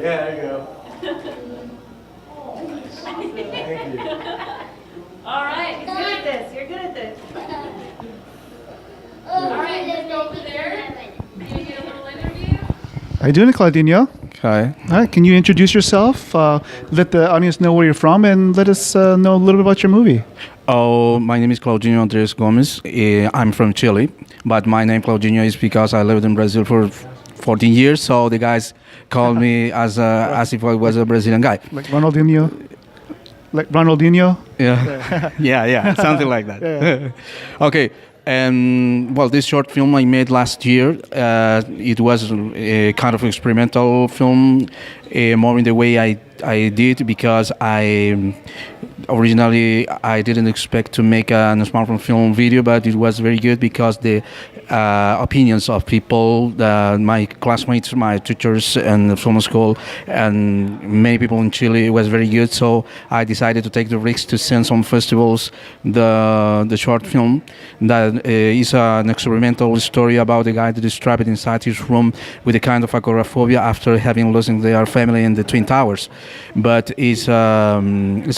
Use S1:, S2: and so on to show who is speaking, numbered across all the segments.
S1: Yeah, there you go. Thank you.
S2: All right, you're good at this. You're good at this. All right, let's go over there. Can you get a little interview?
S1: How you doing, Claudinho?
S3: Hi.
S1: All right, can you introduce yourself? Let the audience know where you're from, and let us know a little bit about your movie.
S3: Oh, my name is Claudinho Andrés Gómez. I'm from Chile, but my name Claudinho is because I lived in Brazil for 14 years, so the guys call me as if I was a Brazilian guy.
S1: Like Ronaldinho? Like Ronaldinho?
S3: Yeah, yeah, something like that.
S1: Yeah.
S3: Okay. Well, this short film I made last year, it was a kind of experimental film, more in the way I did, because originally I didn't expect to make a smartphone film video, but it was very good because the opinions of people, my classmates, my teachers in the film school, and many people in Chile, was very good. So I decided to take the risk to send some festivals the short film that is an experimental story about a guy that is trapped inside his room with a kind of agoraphobia after having lost their family in the Twin Towers. But it's a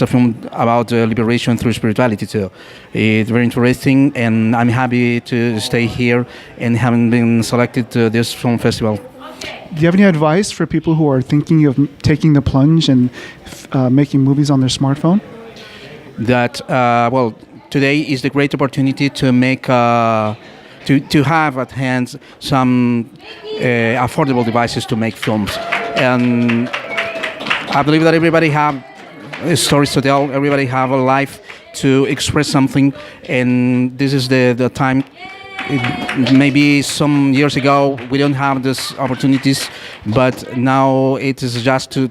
S3: film about liberation through spirituality too. It's very interesting, and I'm happy to stay here and having been selected to this film festival.
S1: Do you have any advice for people who are thinking of taking the plunge and making movies on their smartphone?
S3: That well, today is the great opportunity to make to have at hand some affordable devices to make films, and I believe that everybody have stories to tell. Everybody have a life to express something, and this is the time. Maybe some years ago we don't have these opportunities, but now it is just to.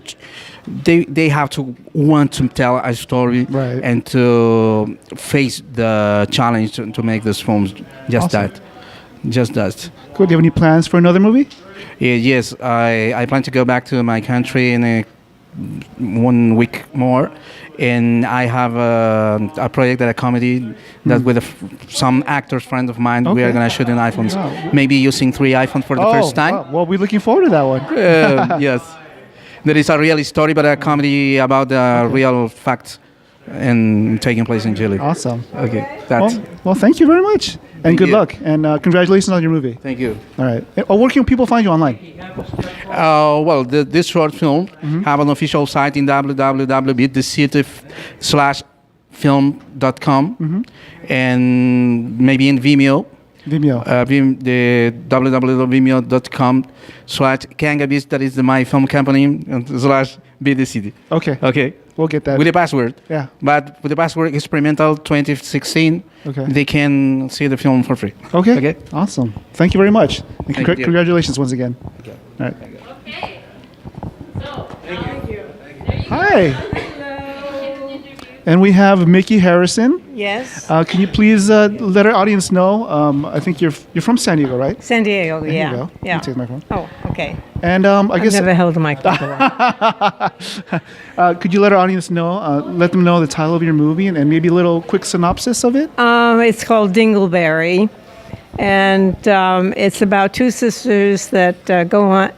S3: They have to want to tell a story,
S1: right,
S3: and to face the challenge to make these films. Just
S1: awesome.
S3: Just that.
S1: Cool. Do you have any plans for another movie?
S3: Yes, I plan to go back to my country in 1 week more, and I have a project, a comedy that with some actors, friends of mine, we are going to shoot in iPhones.
S1: Wow.
S3: Maybe using 3 iPhones for the first time.
S1: Wow. Well, we're looking forward to that one.
S3: Yes. There is a real story, but a comedy about the real facts and taking place in Chile.
S1: Awesome.
S3: Okay, that's.
S1: Well, thank you very much, and
S3: Thank
S1: good
S3: you.
S1: luck, and congratulations on your movie.
S3: Thank you.
S1: All right. Where can people find you online?
S3: Well, this short film have an official site in www.thecity/film.com, and maybe in Vimeo.
S1: Vimeo.
S3: The www.vimeo.com/Kangabis, that is my film company, /BTCity.
S1: Okay.
S3: Okay.
S1: We'll get that.
S3: With the password.
S1: Yeah.
S3: But with the password experimental 2016,
S1: Okay.
S3: they can see the film for free.
S1: Okay.
S3: Okay.
S1: Awesome. Thank you very much. And
S3: Thank you.
S1: congratulations once again.
S3: Okay.
S1: All right.
S2: Okay. So, thank you.
S1: Hi. And we have Mickey Harrison.
S4: Yes.
S1: Can you please let our audience know? I think you're from San Diego, right?
S4: San Diego,
S1: There
S4: yeah.
S1: you go.
S4: Yeah.
S1: You take my phone.
S4: Oh, okay.
S1: And I guess
S4: I've never held a microphone.
S1: could you let our audience know? Let them know the title of your movie and maybe a little quick synopsis of it.
S4: It's called Dingleberry, and it's about two sisters that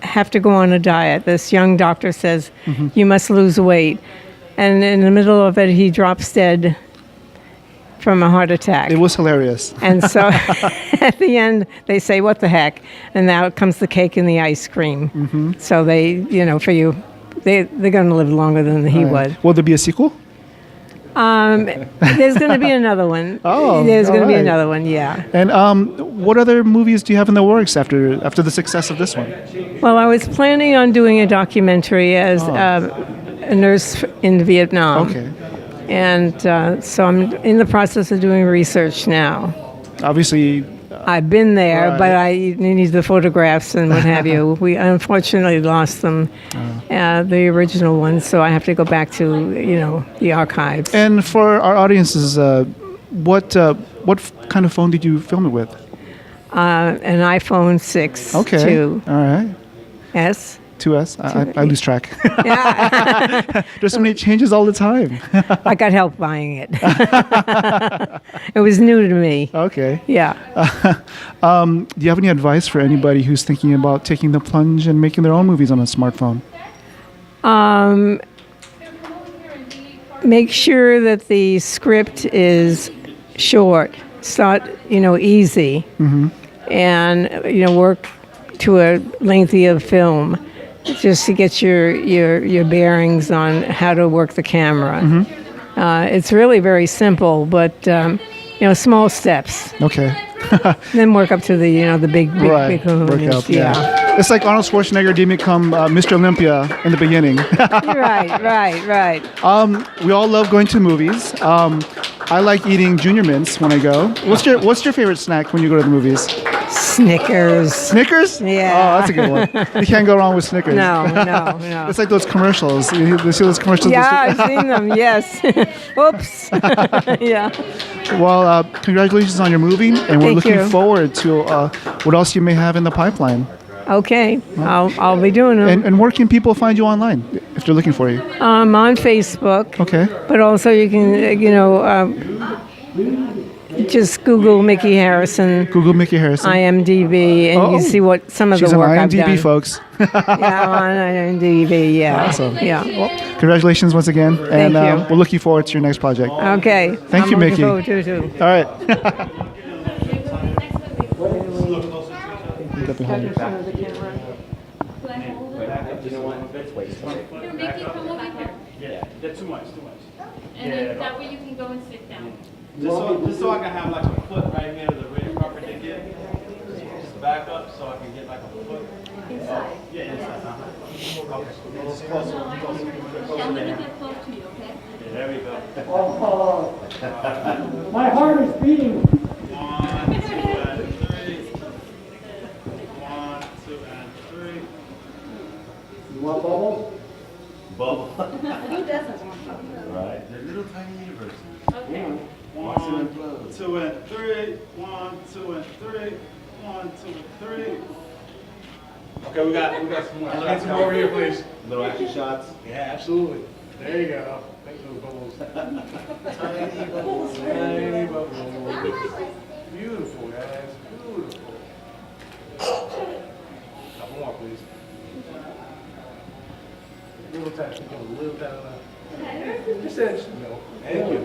S4: have to go on a diet. This young doctor says, "You must lose weight," and in the middle of it, he drops dead from a heart attack.
S1: It was hilarious.
S4: And so at the end, they say, "What the heck?" And now comes the cake and the ice cream. So they, they're going to live longer than he would.
S1: Will there be a sequel?
S4: There's going to be another one.
S1: Oh,
S4: There's going to be
S1: alright.
S4: another one, yeah.
S1: And what other movies do you have in the works after the success of this one?
S4: Well, I was planning on doing a documentary as a nurse in Vietnam.
S1: Okay.
S4: And so I'm in the process of doing research now.
S1: Obviously.
S4: I've been there,
S1: Right.
S4: but I need the photographs and what have you. We unfortunately lost them, the original ones, so I have to go back to, the archives.
S1: And for our audiences, what kind of phone did you film it with?
S4: An iPhone 6
S1: Okay.
S4: 2
S1: All right.
S4: S.
S1: 2S. I lose track.
S4: Yeah.
S1: There's so many changes all the time.
S4: I got help buying it. It was new to me.
S1: Okay.
S4: Yeah.
S1: Do you have any advice for anybody who's thinking about taking the plunge and making their own movies on a smartphone?
S4: Make sure that the script is short. It's not, easy. And, work to a lengthy of film just to get your bearings on how to work the camera. It's really very simple, but, small steps.
S1: Okay.
S4: Then work up to the big
S1: Right. Work
S4: kahunas.
S1: up, yeah. It's like Arnold Schwarzenegger didn't become Mr. Olympia in the beginning.
S4: Right.
S1: We all love going to movies. I like eating Junior Mints when I go. What's your favorite snack when you go to the movies?
S4: Snickers.
S1: Snickers?
S4: Yeah.
S1: Oh, that's a good one. You can't go wrong with Snickers.
S4: No.
S1: It's like those commercials. You see those commercials?
S4: Yeah, I've seen them, yes. Oops. Yeah.
S1: Well, congratulations on your movie, and we're
S4: Thank
S1: looking
S4: you.
S1: forward to what else you may have in the pipeline.
S4: Okay, I'll be doing them.
S1: And where can people find you online if they're looking for you?
S4: On Facebook.
S1: Okay.
S4: But also you can, just Google Mickey Harrison,
S1: Google Mickey Harrison.
S4: IMDb, and you see what some of
S1: She's
S4: the work
S1: on
S4: I've done.
S1: IMDb, folks.
S4: Yeah, on IMDb, yeah.
S1: Awesome.
S4: Yeah.
S1: Well, congratulations once again, and
S4: Thank you.
S1: we're looking forward to your next project.
S4: Okay.
S1: Thank you,
S4: I'm looking
S1: Mickey.
S4: forward to it, too.
S1: All right. Get behind you.
S2: Here, Mickey, come over here.
S5: Yeah, that's too much.
S2: And then that way you can go and sit down.
S5: Just so I can have like a foot right here to the red carpet they get. Just back up so I can get like a foot.
S2: Inside.
S5: Yeah, inside. Okay. Just closer.
S2: Yeah, let me get close to you, okay?
S5: Yeah, there we go.
S6: My heart is beating.
S5: 1, 2, and 3. 1, 2, and 3.
S6: You want bubbles?
S5: Bubble.
S2: Who doesn't want to?
S5: Right. They're little tiny universes.
S2: Okay.
S5: 1, 2, and 3. 1, 2, and 3. 1, 2, and 3. Okay, we got some more.
S6: Get some over here, please.
S5: Little action shots.
S6: Yeah, absolutely. There you go. Make those bubbles. Tiny bubbles. Tiny bubbles. Beautiful, guys. Beautiful. Couple more, please. A little tap. A little tap. Just edge. No. Thank you.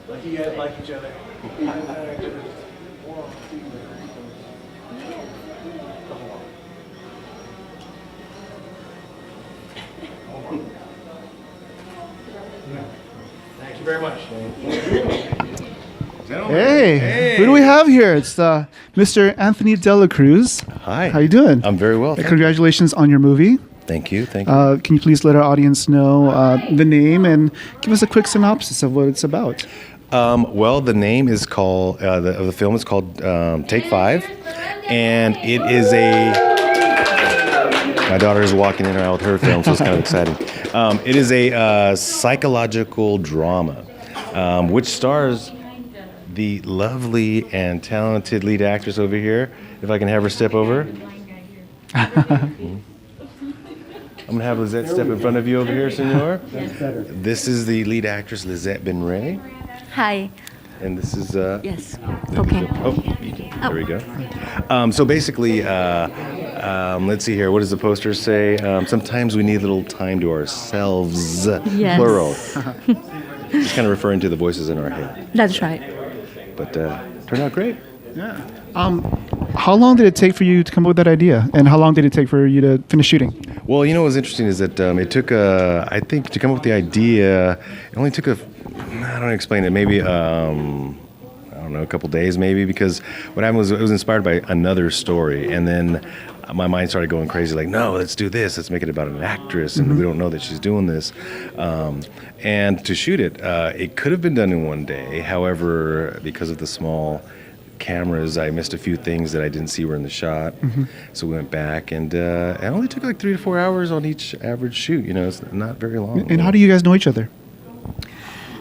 S6: Like you guys like each other. One, two, couple more. Thank you very much.
S1: Hey, who do we have here? It's Mr. Anthony Dela Cruz.
S7: Hi.
S1: How you doing?
S7: I'm very well.
S1: Congratulations on your movie.
S7: Thank you. Thank you.
S1: Can you please let our audience know the name and give us a quick synopsis of what it's about?
S7: Well, the name is called of the film is called Take 5, and it is a. My daughter is walking in and out with her film, so it's kind of exciting. It is a psychological drama, which stars the lovely and talented lead actress over here. If I can have her step over. I'm going to have Lizet step in front of you over here, senor. This is the lead actress, Lizet Benrey.
S8: Hi.
S7: And this is...
S8: Yes. Okay.
S7: Oh, there we go. So basically, let's see here. What does the poster say? Sometimes we need a little time to ourselves,
S8: Yes.
S7: plural. Just kind of referring to the voices in our head.
S8: That's right.
S7: But turned out great.
S1: Yeah. How long did it take for you to come up with that idea? And how long did it take for you to finish shooting?
S7: Well, you know what's interesting is that it took, I think, to come up with the idea, it only took I don't know, explain it, maybe, I don't know, a couple days maybe, because what happened was it was inspired by another story, and then my mind started going crazy, like, no, let's do this, let's make it about an actress, and we don't know that she's doing this. And to shoot it, it could have been done in one day. However, because of the small cameras, I missed a few things that I didn't see were in the shot. So we went back, and it only took like 3 to 4 hours on each average shoot. You know, it's not very long.
S1: And how do you guys know each other?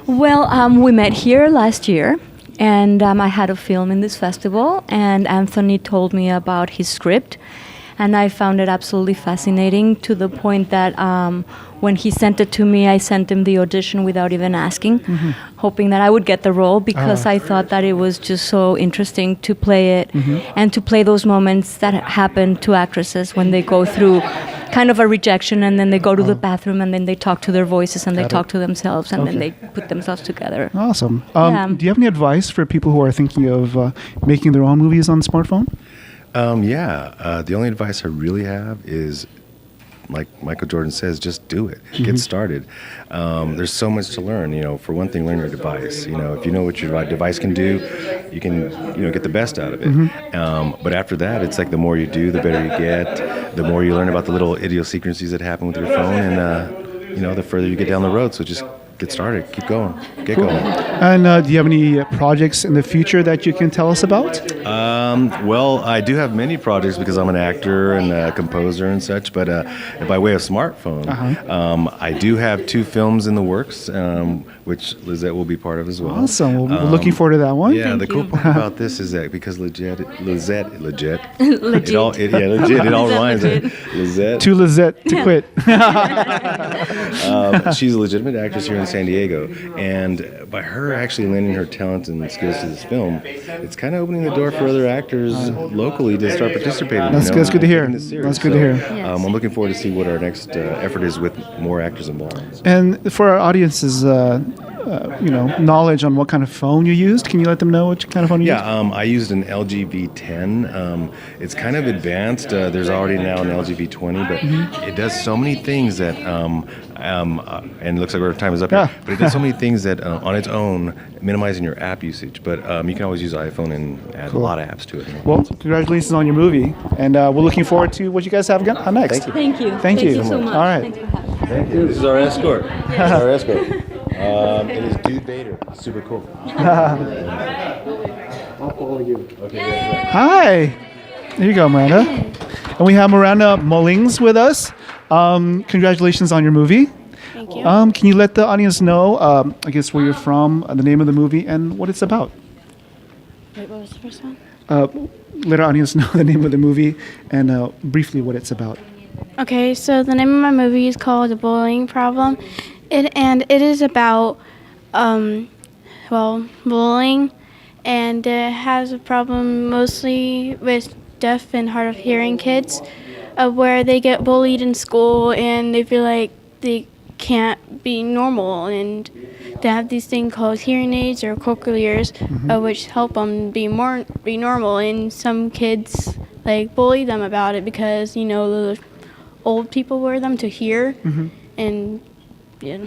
S8: Well, we met here last year, and I had a film in this festival, and Anthony told me about his script, and I found it absolutely fascinating to the point that when he sent it to me, I sent him the audition without even asking, hoping that I would get the role, because I thought that it was just so interesting to play it and to play those moments that happen to actresses when they go through kind of a rejection, and then they go to the bathroom, and then they talk to their voices, and they
S1: Got it.
S8: talk to themselves, and then
S1: Okay.
S8: they put themselves together.
S1: Awesome.
S8: Yeah.
S1: Do you have any advice for people who are thinking of making their own movies on smartphone?
S7: The only advice I really have is, like Michael Jordan says, just do it. Get started. There's so much to learn. For one thing, learn your device. If you know what your device can do, you can get the best out of it. But after that, it's like the more you do, the better you get. The more you learn about the little idiosyncrasies that happen with your phone, and the further you get down the road. So just get started. Keep going. Get going.
S1: And do you have any projects in the future that you can tell us about?
S7: Well, I do have many projects because I'm an actor and a composer and such, but by way of smartphone, I do have 2 films in the works, which Lizet will be part of as well.
S1: Awesome. Well, we're looking forward to that one.
S7: Yeah,
S8: Thank
S7: the cool
S8: you.
S7: part about this is that because legit,
S8: Legit.
S7: it all rhymes.
S8: Legit.
S7: Lizet.
S1: To Lizet to quit.
S7: She's a legitimate actress here in San Diego, and by her actually lending her talent and skills to this film, it's kind of opening the door for other actors locally to start participating.
S1: That's good to hear.
S7: taking this serious.
S1: That's good to hear.
S7: I'm looking forward to see what our next effort is with more actors involved.
S1: And for our audience's, knowledge on what kind of phone you used, can you let them know what kind of phone you used?
S7: Yeah, I used an LG V10. It's kind of advanced. There's already now an LG V20, but it does so many things that, and it looks like our time is up
S1: Yeah.
S7: here, but it does so many things that on its own, minimizing your app usage. But you can always use iPhone and add a lot of apps to it.
S1: Well, congratulations on your movie, and we're looking forward to what you guys have next.
S7: Thank you.
S8: Thank you.
S1: Thank you.
S8: so much.
S1: All right.
S8: Thanks for having me.
S7: Thank you. This is our escort. This is our escort. It is Dude Bader. Super cool. I'll follow you. Okay.
S1: Hi. There you go, Miranda. And we have Miranda Mullings with us. Congratulations on your movie.
S2: Thank you.
S1: Can you let the audience know, I guess, where you're from, the name of the movie, and what it's about?
S2: Wait, what was the first one?
S1: Let our audience know the name of the movie and briefly what it's about.
S2: Okay, so the name of my movie is called The Bullying Problem. It is about, bullying, and it has a problem mostly with deaf and hard of hearing kids, where they get bullied in school and they feel like they can't be normal, and they have these things called hearing aids or cochlears, which help them be normal. And some kids bully them about it because the old people wear them to hear, and yeah.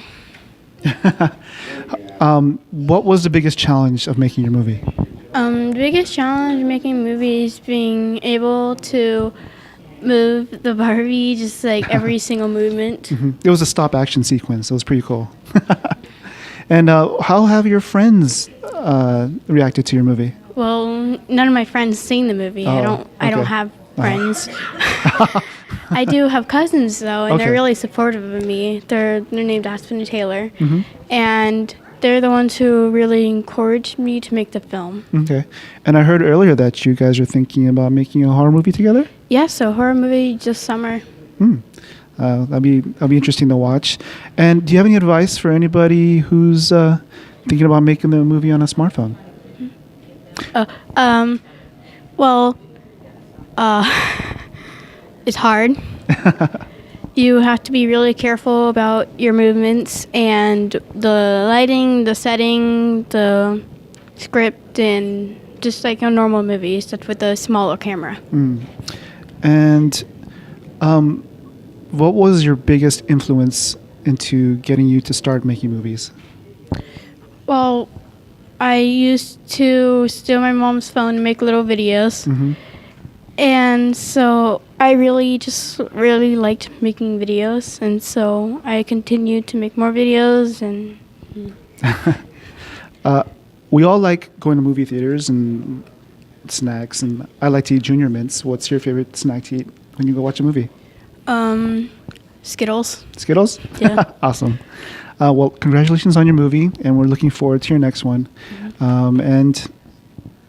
S1: What was the biggest challenge of making your movie?
S2: The biggest challenge making movies is being able to move the Barbie just every single movement.
S1: It was a stop action sequence. It was pretty cool. And how have your friends reacted to your movie?
S2: Well, none of my friends seen the movie. I
S1: Oh,
S2: don't
S1: okay.
S2: have friends. I do have cousins though, and
S1: Okay.
S2: they're really supportive of me. They're named Aspen and Taylor, and they're the ones who really encouraged me to make the film.
S1: Okay. And I heard earlier that you guys are thinking about making a horror movie together?
S2: Yeah, so horror movie this summer.
S1: That'll be interesting to watch. And do you have any advice for anybody who's thinking about making the movie on a smartphone?
S2: It's hard. You have to be really careful about your movements and the lighting, the setting, the script, and just like a normal movie, except with a smaller camera.
S1: And what was your biggest influence into getting you to start making movies?
S2: Well, I used to steal my mom's phone and make little videos. And so I really liked making videos, and so I continued to make more videos. And
S1: We all like going to movie theaters and snacks, and I like to eat Junior Mints. What's your favorite snack to eat when you go watch a movie?
S2: Skittles.
S1: Skittles?
S2: Yeah.
S1: Awesome. Well, congratulations on your movie, and we're looking forward to your next one. And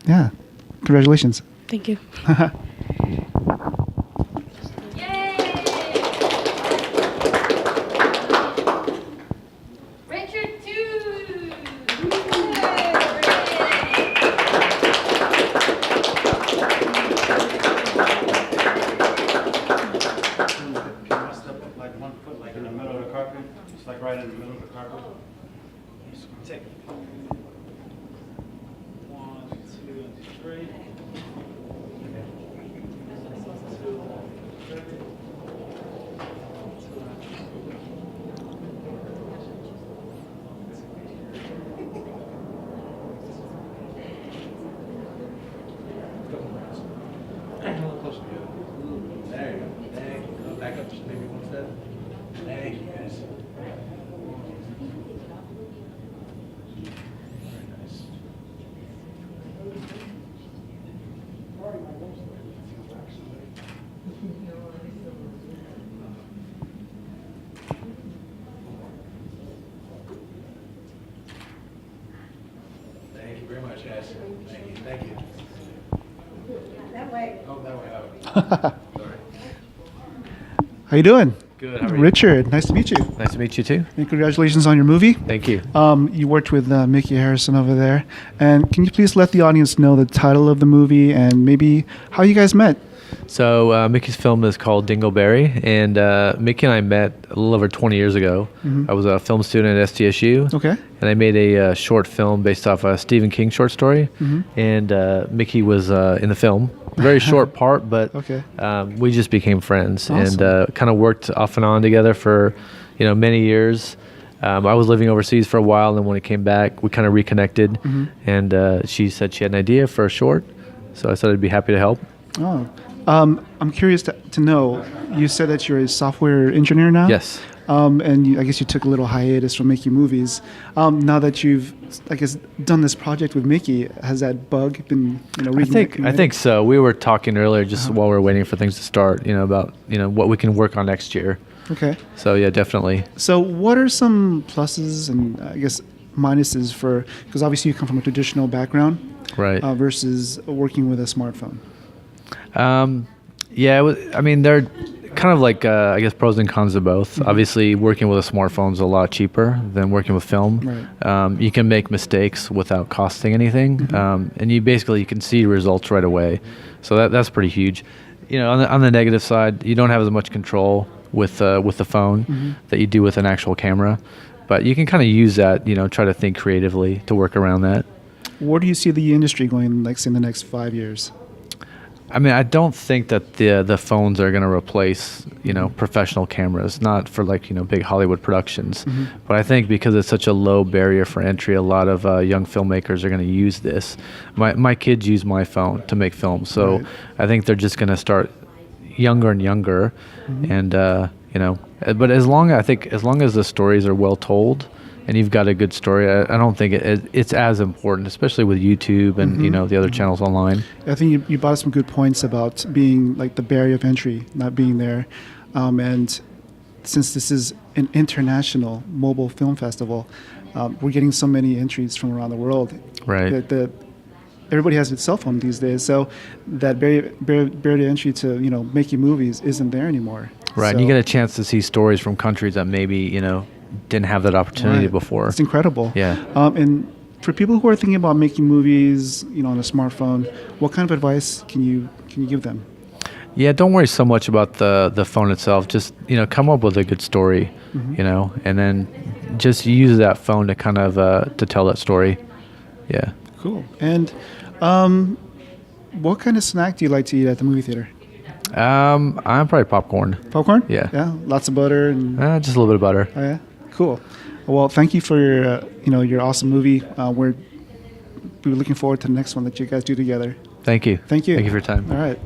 S1: yeah, congratulations.
S2: Thank you.
S9: Richard Tews.
S5: carpet, just like right in the middle of the carpet. Take it. 1, 2, and 3. 2, 3.
S6: There you go. Thank you. Back up just maybe one step. Thank you, guys. Very nice. Thank you very much, guys. Thank you. Thank you.
S4: That way.
S6: Oh, that way. Sorry.
S1: How you doing?
S6: Good. How are you?
S1: Richard, nice to meet you.
S6: Nice to meet you too.
S1: And congratulations on your movie.
S6: Thank you.
S1: You worked with Mickey Harrison over there. And can you please let the audience know the title of the movie and maybe how you guys met?
S10: So Mickey's film is called Dingleberry, and Mickey and I met a little over 20 years ago. I was a film student at SDSU,
S1: Okay.
S10: and I made a short film based off a Stephen King short story, and Mickey was in the film. Very short part, but
S1: Okay.
S10: we just became friends
S1: Awesome.
S10: and kind of worked off and on together for many years. I was living overseas for a while, and when it came back, we kind of reconnected, and she said she had an idea for a short, so I said I'd be happy to help.
S1: Oh. I'm curious to know, you said that you're a software engineer now?
S10: Yes.
S1: And I guess you took a little hiatus from making movies. Now that you've, I guess, done this project with Mickey, has that bug been,
S10: I think so. We were talking earlier, just while we were waiting for things to start, about what we can work on next year.
S1: Okay.
S10: So yeah, definitely.
S1: So what are some pluses and I guess minuses for, because obviously you come from a traditional background,
S10: Right.
S1: Versus working with a smartphone?
S10: Yeah, they're kind of like, I guess, pros and cons of both. Obviously, working with a smartphone is a lot cheaper than working with film.
S1: Right.
S10: You can make mistakes without costing anything, and you can see results right away. So that's pretty huge. On the negative side, you don't have as much control with the phone that you do with an actual camera, but you can kind of use that, try to think creatively to work around that.
S1: Where do you see the industry going, like, say, in the next 5 years?
S10: I don't think that the phones are going to replace, professional cameras, not for big Hollywood productions. But I think because it's such a low barrier for entry, a lot of young filmmakers are going to use this. My kids use my phone to make films, so
S1: Right.
S10: I think they're just going to start younger and younger, and but as long as the stories are well told and you've got a good story, I don't think it's as important, especially with YouTube and the other channels online.
S1: I think you brought up some good points about being like the barrier of entry, not being there. And since this is an international mobile film festival, we're getting so many entries from around the world.
S10: Right.
S1: Everybody has a cell phone these days, so that barrier to entry to making movies isn't there anymore.
S10: Right,
S1: So,
S10: and you get a chance to see stories from countries that maybe didn't have that opportunity
S1: right.
S10: before.
S1: It's incredible.
S10: Yeah.
S1: And for people who are thinking about making movies, on a smartphone, what kind of advice can you give them?
S10: Yeah, don't worry so much about the phone itself. Just come up with a good story, and then just use that phone to kind of to tell that story. Yeah.
S1: Cool. And what kind of snack do you like to eat at the movie theater?
S10: I'm probably popcorn.
S1: Popcorn?
S10: Yeah.
S1: Yeah. Lots of butter and.
S10: Just a little bit of butter.
S1: Oh yeah. Cool. Well, thank you for your awesome movie. We're looking forward to the next one that you guys do together.
S10: Thank you.
S1: Thank you.
S10: Thank you for your time.
S1: All right.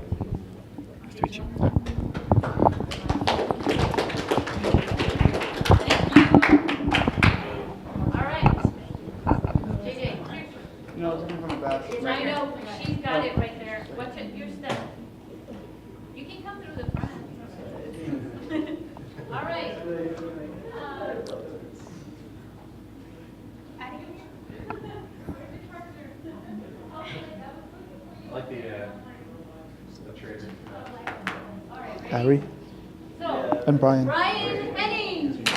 S10: Nice to meet you.
S9: All right. JJ,
S1: No, I was looking from the back.
S9: I know, she's got it right there. What's it, your step? You can come through the front. All right.
S6: I like the trailer.
S1: Harry
S9: So,
S1: and Brian.
S9: Brian Hennings.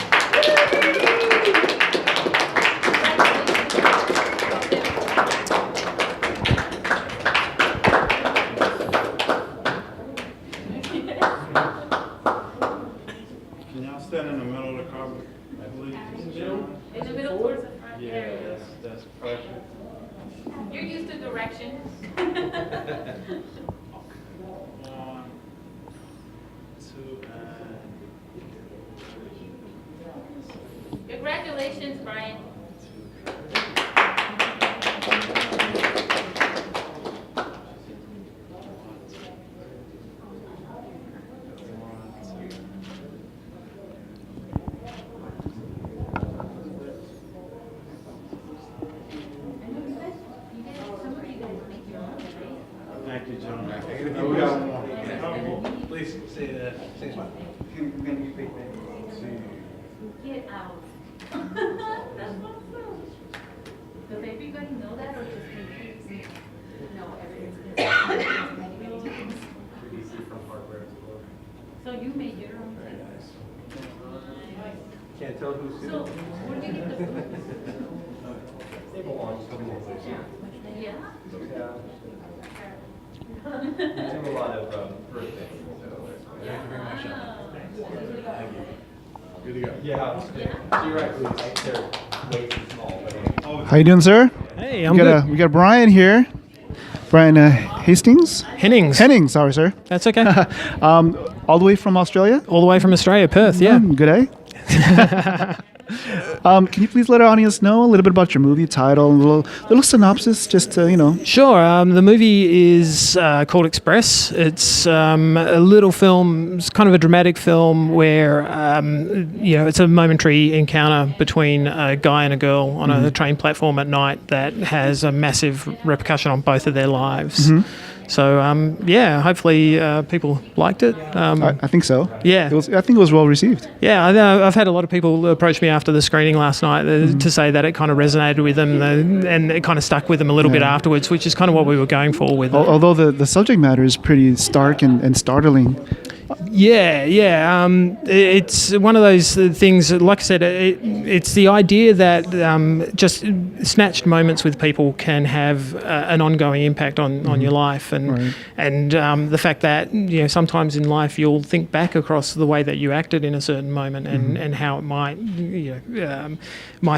S5: Can y'all stand in the middle of the carpet?
S9: In the middle towards the front.
S10: Yeah,
S9: There you go.
S10: that's pressure.
S9: You're used to directions.
S5: 1, 2, and
S9: Congratulations, Brian.
S5: thank you, gentlemen.
S10: Please say smile.
S9: Get out. That's awesome. Does everybody know that or just me? No, everyone's many So you made your own thing.
S10: Can't tell who's
S9: So where did you get the food?
S10: They belong to me.
S9: Yeah.
S10: We do a lot of birthdays. Thank you very much.
S5: Good to go.
S10: Yeah, you're right, please. They're way too small. But
S1: How you doing, sir?
S11: Hey, I'm good.
S1: We got Brian here. Brian Hastings?
S11: Hennings.
S1: Hennings, sorry, sir.
S11: That's okay.
S1: All the way from Australia?
S11: All the way from Australia, Perth, yeah.
S1: Good, eh? Can you please let our audience know a little bit about your movie title, a little synopsis, just to,
S11: Sure. The movie is called Express. It's a little film. It's kind of a dramatic film where, it's a momentary encounter between a guy and a girl on a train platform at night that has a massive repercussion on both of their lives. So, hopefully people liked it.
S1: I think so.
S11: Yeah.
S1: I think it was well received.
S11: Yeah, I know. I've had a lot of people approach me after the screening last night to say that it kind of resonated with them and it kind of stuck with them a little bit afterwards, which is kind of what we were going for with it.
S1: Although the subject matter is pretty stark and startling.
S11: Yeah. It's one of those things, like I said, it's the idea that just snatched moments with people can have an ongoing impact on your life. And the fact that, sometimes in life you'll think back across the way that you acted in a certain moment and how it might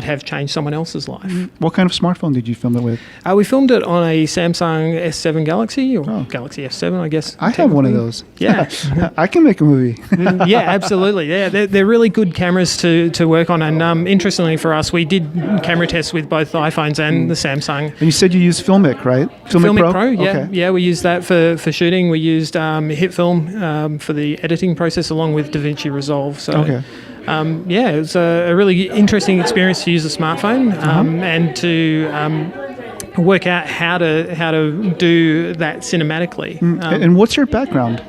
S11: have changed someone else's life.
S1: What kind of smartphone did you film it with?
S11: We filmed it on a Samsung S7 Galaxy, or Galaxy S7, I guess.
S1: I have one of those.
S11: Yeah.
S1: I can make a movie.
S11: Yeah, absolutely. Yeah, they're really good cameras to work on. And interestingly for us, we did camera tests with both iPhones and the Samsung.
S1: And you said you use Filmic, right?
S11: Filmic Pro, yeah.
S1: Okay.
S11: Yeah, we used that for shooting. We used HitFilm for the editing process along with DaVinci Resolve. So, it was a really interesting experience to use a smartphone and to work out how to do that cinematically.
S1: And what's your background?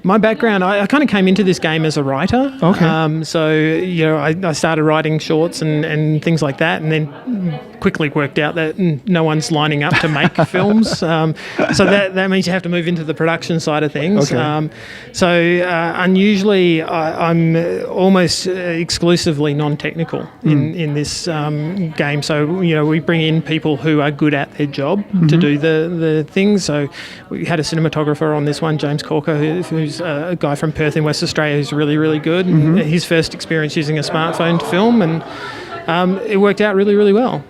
S11: My background, I kind of came into this game as a writer.
S1: Okay.
S11: I started writing shorts and things like that, and then quickly worked out that no one's lining up to make films. So that means you have to move into the production side of things.
S1: Okay.
S11: Unusually, I'm almost exclusively non-technical in this game. So, we bring in people who are good at their job to do the things. So we had a cinematographer on this one, James Corker, who's a guy from Perth in West Australia who's really, really good. His first experience using a smartphone to film, and it worked out really, really well.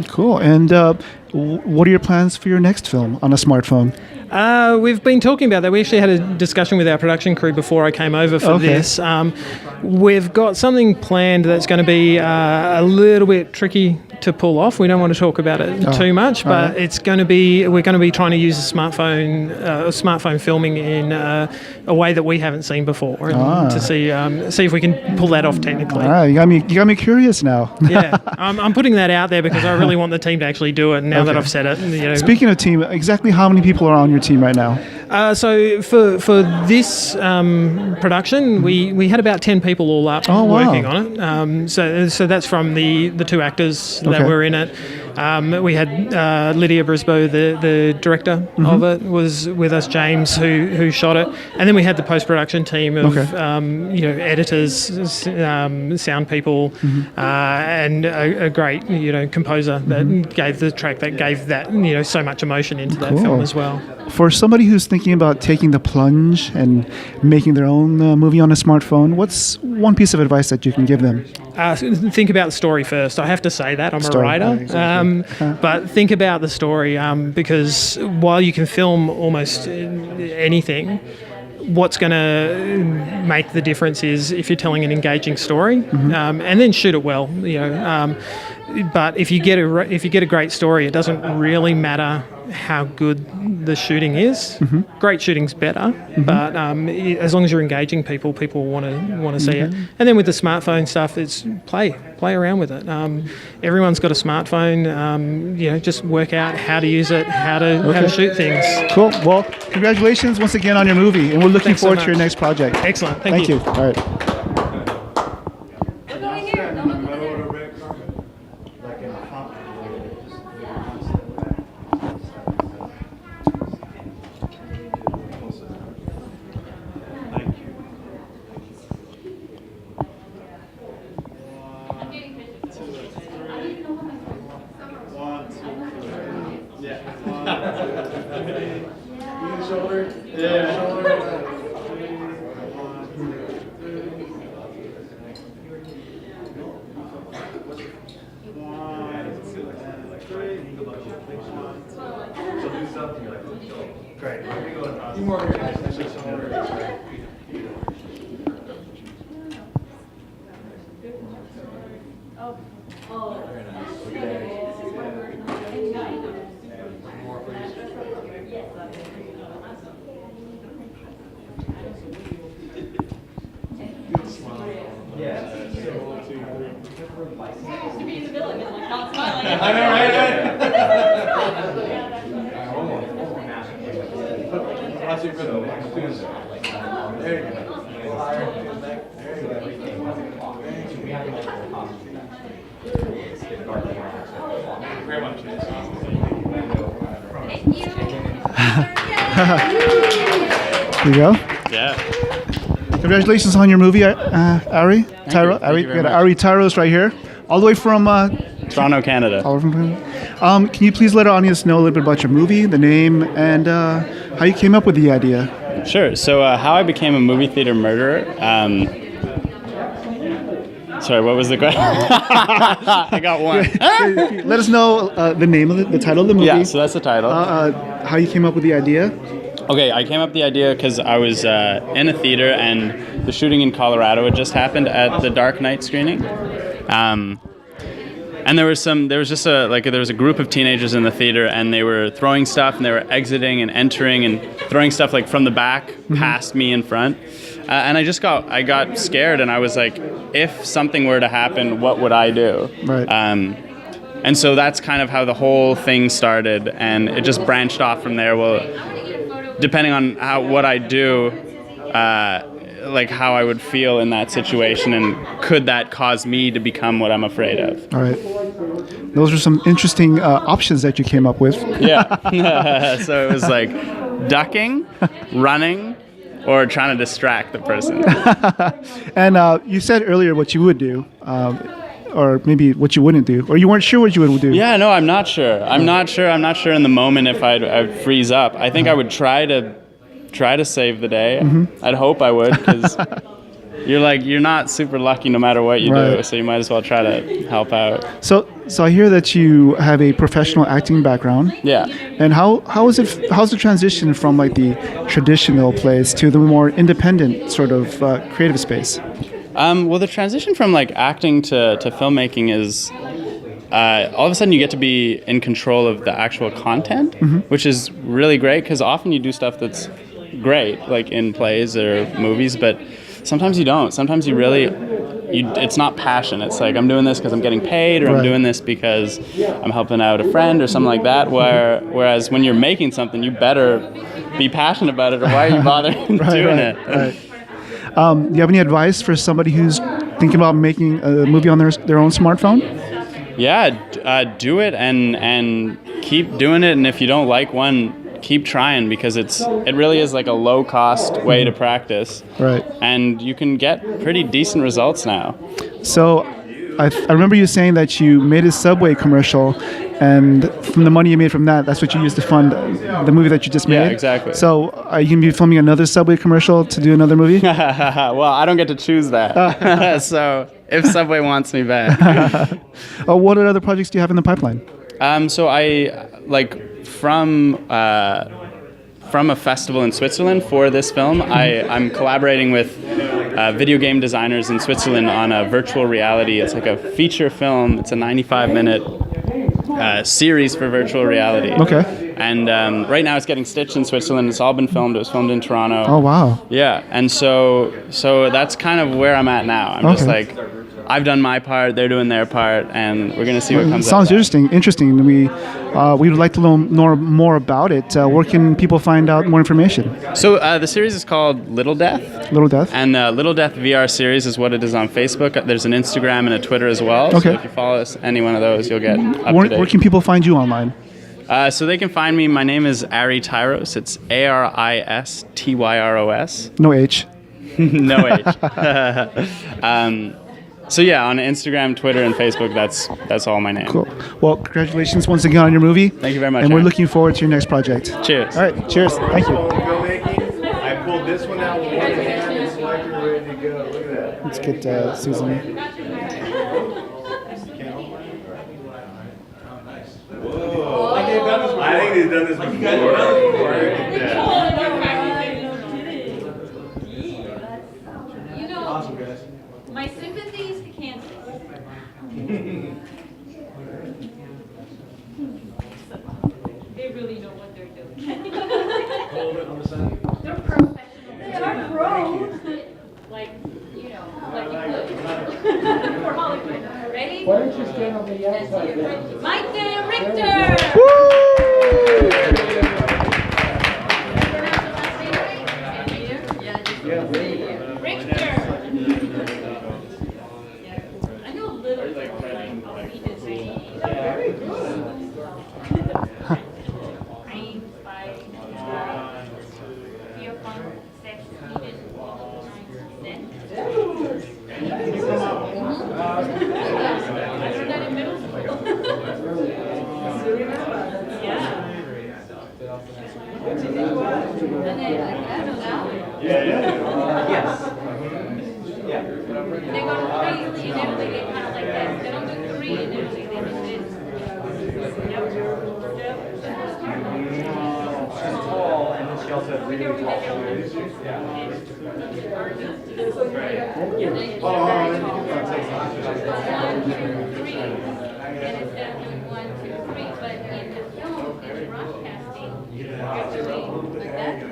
S1: Cool. And what are your plans for your next film on a smartphone?
S11: We've been talking about that. We actually had a discussion with our production crew before I came over for this. We've got something planned that's going to be a little bit tricky to pull off. We don't want to talk about it too much, but we're going to be trying to use a smartphone filming in a way that we haven't seen before, to see if we can pull that off technically.
S1: You got me curious now.
S11: Yeah, I'm putting that out there because I really want the team to actually do it. Now that I've said it,
S1: Speaking of team, exactly how many people are on your team right now?
S11: So for this production, we had about 10 people all up working on it. So that's from the two actors that were in it. We had Lydia Brisboe, the director of it, was with us. James, who shot it, and then we had the post-production team of editors, sound people, and a great composer that gave the track that gave that so much emotion into that film as well.
S1: For somebody who's thinking about taking the plunge and making their own movie on a smartphone, what's one piece of advice that you can give them?
S11: think about the story first. I have to say that I'm a writer,
S1: exactly.
S11: but think about the story because while you can film almost anything, what's going to make the difference is if you're telling an engaging story, and then shoot it well. But if you get a great story, it doesn't really matter how good the shooting is. Great shooting's better, but as long as you're engaging people want to see it. And then with the smartphone stuff, it's play around with it. Everyone's got a smartphone. Just work out how to use it, how to shoot things.
S1: Cool. Well, congratulations once again on your movie, and we're looking
S11: Thanks so
S1: forward to your
S11: much.
S1: next project.
S11: Excellent. Thank you.
S1: All right. There you go.
S12: Yeah.
S1: Congratulations on your movie, Ari. Tyros.
S12: Thank you very much.
S1: Ari Tyros right here, all the way from
S12: Toronto, Canada.
S1: Can you please let our audience know a little bit about your movie, the name, and how you came up with the idea?
S12: Sure. So how I became a movie theater murderer. Sorry, what was the question? I got one.
S1: Let us know the name of the title of the movie.
S12: Yeah, so that's the title.
S1: How you came up with the idea?
S12: Okay, I came up with the idea because I was in a theater and the shooting in Colorado had just happened at the Dark Knight screening. And there was a group of teenagers in the theater and they were throwing stuff and they were exiting and entering and throwing stuff like from the back past me in front. And I got scared and I was like, if something were to happen, what would I do?
S1: Right.
S12: And so that's kind of how the whole thing started, and it just branched off from there. Well, depending on what I do, like how I would feel in that situation, and could that cause me to become what I'm afraid of?
S1: All right. Those are some interesting options that you came up with.
S12: Yeah. So it was like ducking, running, or trying to distract the person.
S1: And you said earlier what you would do, or maybe what you wouldn't do, or you weren't sure what you would do.
S12: Yeah, no, I'm not sure. I'm not sure in the moment if I'd freeze up. I think I would try to save the day. I'd hope I would, because you're not super lucky no matter what you do, so you might as well try to help out.
S1: So I hear that you have a professional acting background.
S12: Yeah.
S1: And how's the transition from like the traditional plays to the more independent sort of creative space?
S12: Well, the transition from like acting to filmmaking is all of a sudden you get to be in control of the actual content, which is really great, because often you do stuff that's great, like in plays or movies, but sometimes you don't. Sometimes it's not passion. It's like, I'm doing this because I'm getting paid, or I'm doing this because I'm helping out a friend or something like that. Whereas when you're making something, you better be passionate about it, or why are you bothering doing it?
S1: Right. Do you have any advice for somebody who's thinking about making a movie on their own smartphone?
S12: Yeah, do it and keep doing it. And if you don't like one, keep trying, because it really is like a low cost way to practice.
S1: Right.
S12: And you can get pretty decent results now.
S1: So I remember you saying that you made a Subway commercial, and from the money you made from that, that's what you used to fund the movie that you just made.
S12: Yeah, exactly.
S1: So are you going to be filming another Subway commercial to do another movie?
S12: Well, I don't get to choose that. So if Subway wants me back.
S1: What other projects do you have in the pipeline?
S12: So I from a festival in Switzerland for this film, I'm collaborating with video game designers in Switzerland on a virtual reality. It's like a feature film. It's a 95-minute series for virtual reality.
S1: Okay.
S12: And right now it's getting stitched in Switzerland. It's all been filmed. It was filmed in Toronto.
S1: Oh, wow.
S12: Yeah, and so that's kind of where I'm at now. I'm just like, I've done my part, they're doing their part, and we're going to see what comes out.
S1: Sounds interesting. We would like to know more about it. Where can people find out more information?
S12: So the series is called Little Death.
S1: Little Death?
S12: And Little Death VR series is what it is on Facebook. There's an Instagram and a Twitter as well.
S1: Okay.
S12: So if you follow us, any one of those, you'll get up to date.
S1: Where can people find you online?
S12: So they can find me. My name is Tyros. It's Aristyros.
S1: No H.
S12: No H. So yeah, on Instagram, Twitter, and Facebook, that's all my name.
S1: Cool. Well, congratulations once again on your movie.
S12: Thank you very much.
S1: And
S12: Aaron.
S1: we're looking forward to your next project.
S12: Cheers.
S1: All right. Cheers. Thank you.
S6: I pulled this one out with one hand and selected ready to go. Look at that.
S1: Let's get Susan.
S6: Whoa. I think they've done this before.
S9: You know,
S6: Awesome, guys.
S9: my sympathies to Kansas. They really know what they're doing.
S6: Hold it on the side.
S9: They're professionals. They are pros. Like, you know, like you could. For Hollywood. Ready?
S6: Why don't you stand on the outside there?
S9: Mayté, Richter! Richter! I know a little bit, like, I'll read this. Very good. Rain, fight, fear, fun, sex, even, then. I learned that in middle school. Yeah. And then,
S6: Yes.
S9: they go to 3 and everything, they kind of like this. They don't do 3 and everything, they do this.
S6: She's tall, and then she also had really tall shoulders.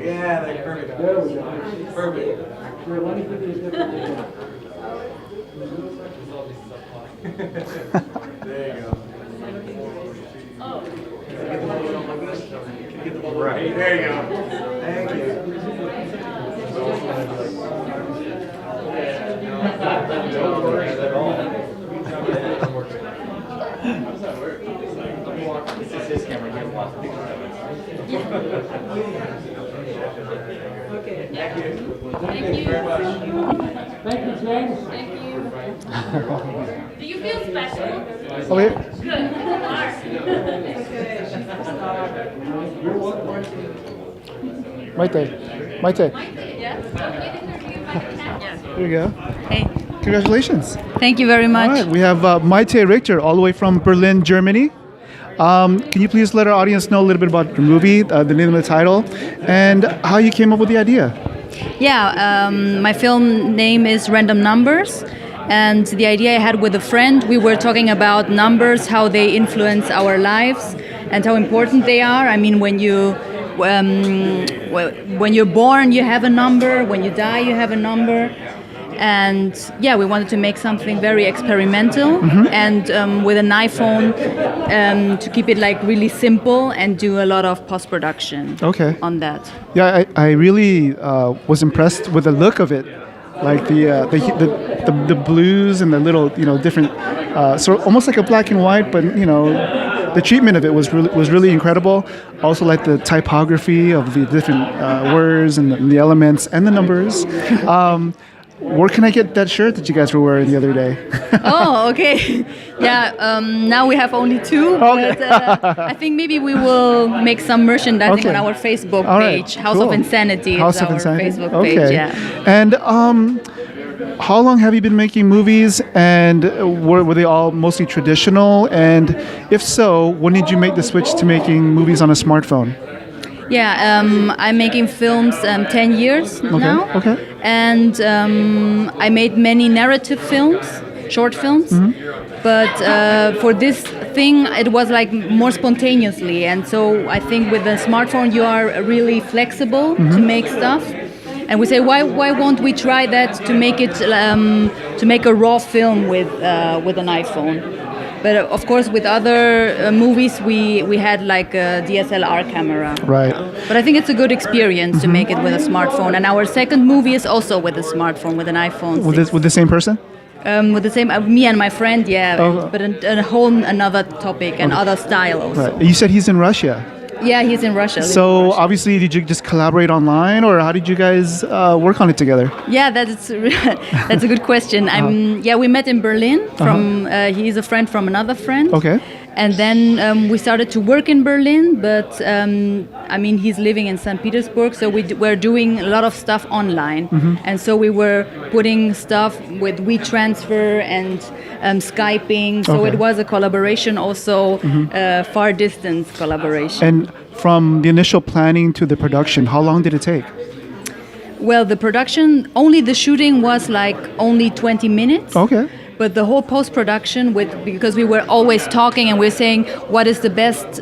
S6: Yeah, that's perfect. There we go. Perfect. Sure, let me give you a different There you go. Right. There you go. Thank you. This is his camera. He has lots of pictures of it. Okay. Thank you.
S9: Thank you very much.
S6: Thank you, James.
S9: Thank you. Do you feel special?
S1: Over here.
S9: Good.
S1: Mayté. Mayté.
S9: Yes.
S1: Here we go.
S13: Hey,
S1: Congratulations.
S13: thank you very much.
S1: All right. We have Mayté Richter all the way from Berlin, Germany. Can you please let our audience know a little bit about your movie, the name of the title, and how you came up with the idea?
S13: Yeah, my film name is Random Numbers, and the idea I had with a friend, we were talking about numbers, how they influence our lives, and how important they are. I mean, when you're born, you have a number. When you die, you have a number. And yeah, we wanted to make something very experimental, and with an iPhone to keep it like really simple and do a lot of post-production on that.
S1: Yeah, I really was impressed with the look of it, like the blues and the little different, sort of almost like a black and white, but the treatment of it was really incredible. Also, like the typography of the different words and the elements and the numbers. Where can I get that shirt that you guys were wearing the other day?
S13: Oh, okay. Yeah, now we have only 2, but I think maybe we will make some merchandising on our Facebook page. House of Insanity is our Facebook page. Yeah.
S1: And how long have you been making movies, and were they all mostly traditional? And if so, when did you make the switch to making movies on a smartphone?
S13: Yeah, I'm making films 10 years now.
S1: Okay.
S13: And I made many narrative films, short films. But for this thing, it was like more spontaneously. And so I think with the smartphone, you are really flexible to make stuff. And we say, why won't we try that to make it to make a raw film with an iPhone? But of course, with other movies, we had like a DSLR camera.
S1: Right.
S13: But I think it's a good experience to make it with a smartphone. And our second movie is also with a smartphone, with an iPhone 6.
S1: With the same person?
S13: With the same, me and my friend, yeah.
S1: Oh.
S13: But a whole another topic and other style also.
S1: Right. You said he's in Russia.
S13: Yeah, he's in Russia.
S1: So obviously, did you just collaborate online, or how did you guys work on it together?
S13: Yeah, that's a good question. We met in Berlin. He's a friend from another friend.
S1: Okay.
S13: And then we started to work in Berlin, but he's living in St. Petersburg, so we're doing a lot of stuff online. And so we were putting stuff with WeTransfer and Skyping. So it was a collaboration, also far distance collaboration.
S1: And from the initial planning to the production, how long did it take?
S13: Well, the production, only the shooting was like only 20 minutes.
S1: Okay.
S13: But the whole post-production, because we were always talking and we're saying what is the best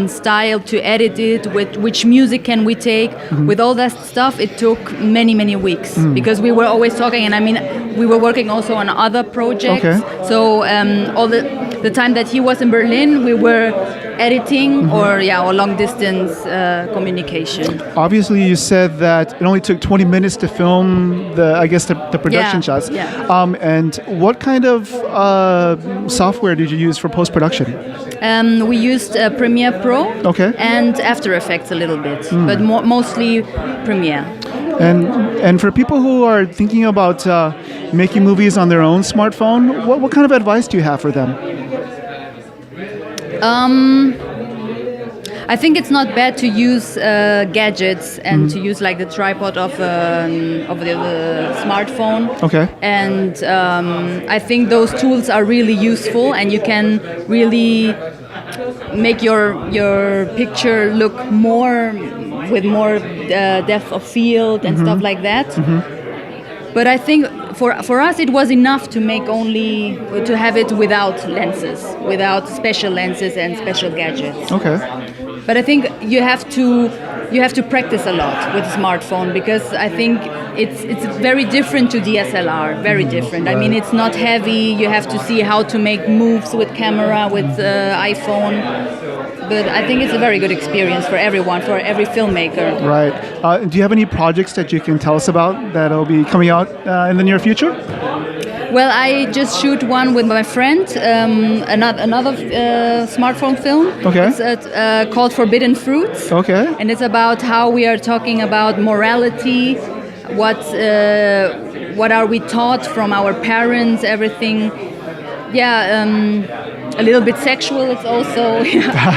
S13: style to edit it, with which music can we take, with all that stuff, it took many, many weeks because we were always talking. And we were working also on other projects.
S1: Okay.
S13: So all the time that he was in Berlin, we were editing or long distance communication.
S1: Obviously, you said that it only took 20 minutes to film the production shots.
S13: Yeah.
S1: And what kind of software did you use for post-production?
S13: We used Premiere Pro and After Effects a little bit, but mostly Premiere.
S1: And for people who are thinking about making movies on their own smartphone, what kind of advice do you have for them?
S13: I think it's not bad to use gadgets and to use like the tripod of the smartphone.
S1: Okay.
S13: And I think those tools are really useful, and you can really make your picture look with more depth of field and stuff like that. But I think for us it was enough to have it without lenses, without special lenses and special gadgets.
S1: Okay.
S13: But I think you have to practice a lot with a smartphone, because I think it's very different to DSLR, very different. I mean, it's not heavy. You have to see how to make moves with camera, with iPhone. But I think it's a very good experience for everyone, for every filmmaker.
S1: Right. Do you have any projects that you can tell us about that will be coming out in the near future?
S13: Well, I just shoot one with my friend, another smartphone film.
S1: Okay.
S13: It's called Forbidden Fruits.
S1: Okay.
S13: And it's about how we are talking about morality, what are we taught from our parents, everything. A little bit sexual, it's also,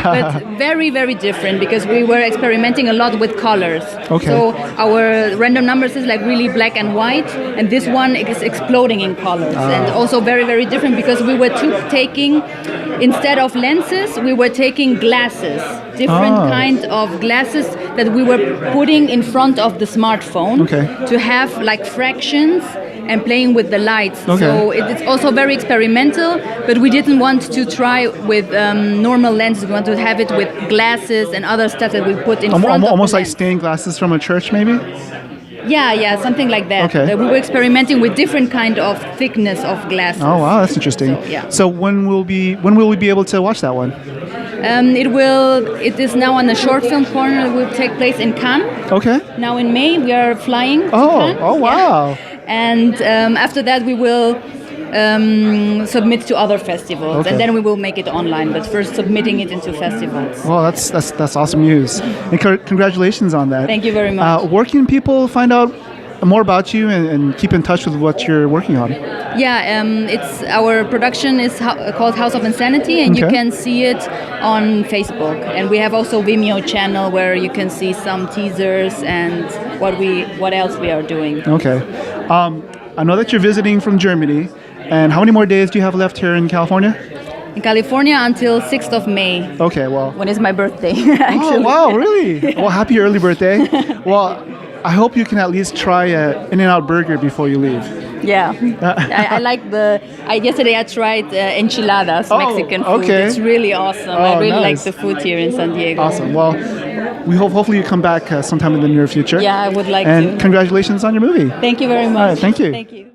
S13: but very, very different, because we were experimenting a lot with colors.
S1: Okay.
S13: So our random numbers is like really black and white, and this one is exploding in colors. And also very, very different, because we were taking, instead of lenses, we were taking glasses, different kind of glasses that we were putting in front of the smartphone to have like fractions and playing with the lights.
S1: Okay.
S13: So it's also very experimental, but we didn't want to try with normal lenses. We want to have it with glasses and other stuff that we put in front of
S1: almost
S13: the
S1: like
S13: lens.
S1: stained glasses from a church, maybe?
S13: Yeah, something like that.
S1: Okay.
S13: We were experimenting with different kind of thickness of glasses.
S1: Oh wow, that's interesting. So when will we be able to watch that one?
S13: It is now on the short film corner. It will take place in Cannes.
S1: Okay.
S13: Now in May we are flying to Cannes.
S1: Oh wow.
S13: Yeah. And after that we will submit to other festivals, and then we will make it online. But first, submitting it into festivals.
S1: Well, that's awesome news, and congratulations on that.
S13: Thank you very much.
S1: Where can people find out more about you and keep in touch with what you're working on?
S13: Yeah, it's our production is called House of Insanity, and you can see it on Facebook. And we have also Vimeo channel where you can see some teasers and what else we are doing.
S1: Okay. I know that you're visiting from Germany, and how many more days do you have left here in California?
S13: In California until 6th of May.
S1: Okay, well.
S13: When is my birthday, actually.
S1: Oh, wow, really? Well, happy early birthday. Well, I hope you can at least try a In-N-Out burger before you leave.
S13: Yeah, I like yesterday I tried enchiladas, Mexican food.
S1: Okay.
S13: It's really awesome. I really like the food here in San Diego.
S1: Awesome. Well, we hopefully you come back sometime in the near future.
S13: Yeah, I would like to.
S1: And congratulations on your movie.
S13: Thank you very much.
S1: All right, thank you.
S13: Thank you.